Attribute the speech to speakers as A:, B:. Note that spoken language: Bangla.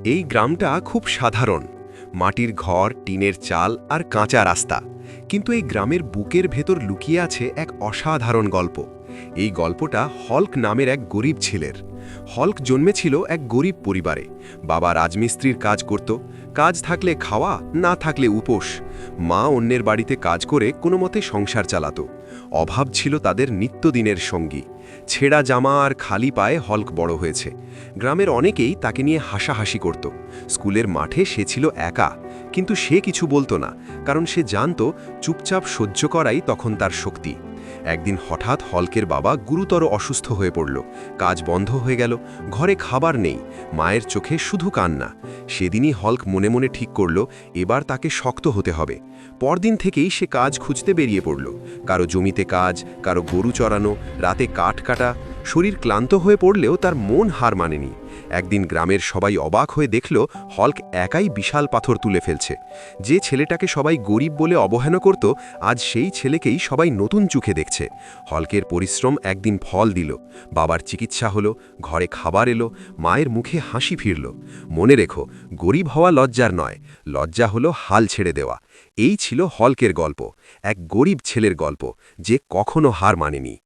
A: এই গ্রামটা খুব সাধারণ। মাটির ঘর, টিনের চাল আর কাঁচা রাস্তা। কিন্তু এই গ্রামের বুকের ভেতর লুকিয়ে আছে এক অসাধারণ গল্প। এই গল্পটা হল্ক নামের এক গরিব ছেলের। হল্ক জন্মেছিল এক গরিব পরিবারে। বাবা রাজমিস্ত্রির কাজ করত, কাজ থাকলে খাওয়া, না থাকলে উপোস। মা অন্যের বাড়িতে কাজ করে কোনো মতে সংসার চালাত। অভাব ছিল তাদের নিত্যদিনের সঙ্গী। ছেঁড়া জামা আর খালি পায়ে হল্ক বড় হয়েছে। গ্রামের অনেকেই তাকে নিয়ে হাসাহাসি করত। স্কুলের মাঠে সে ছিল একা, কিন্তু সে কিছু বলতো না, কারণ সে জানত চুপচাপ সহ্য করাই তখন তার শক্তি। একদিন হঠাৎ হল্কের বাবা গুরুতর অসুস্থ হয়ে পড়ল। কাজ বন্ধ হয়ে গেল, ঘরে খাবার নেই, মায়ের চোখে শুধু কান্না। সেদিনই হল্ক মনে মনে ঠিক করল এবার তাকে শক্ত হতে হবে। পরদিন থেকেই সে কাজ খুঁজতে বেরিয়ে পড়ল। কারো জমিতে কাজ, কারো গরু চড়ানো, রাতে কাঠ কাটা। শরীর ক্লান্ত হয়ে পড়লেও তার মন হার মানেনি। একদিন গ্রামের সবাই অবাক হয়ে দেখল হল্ক একাই বিশাল পাথর তুলে ফেলছে। যে ছেলেটাকে সবাই গরিব বলে অবহেলা করত, আজ সেই ছেলেকেই সবাই নতুন চোখে দেখছে। হল্কের পরিশ্রম একদিন ফল দিল। বাবার চিকিৎসা হলো, ঘরে খাবার এলো, মায়ের মুখে হাসি ফিরল। মনে রেখো, গরিব হওয়া লজ্জার নয়, লজ্জা হলো হাল ছেড়ে দেওয়া। এই ছিল হল্কের গল্প, এক গরিব ছেলের গল্প যে কখনো হার মানেনি।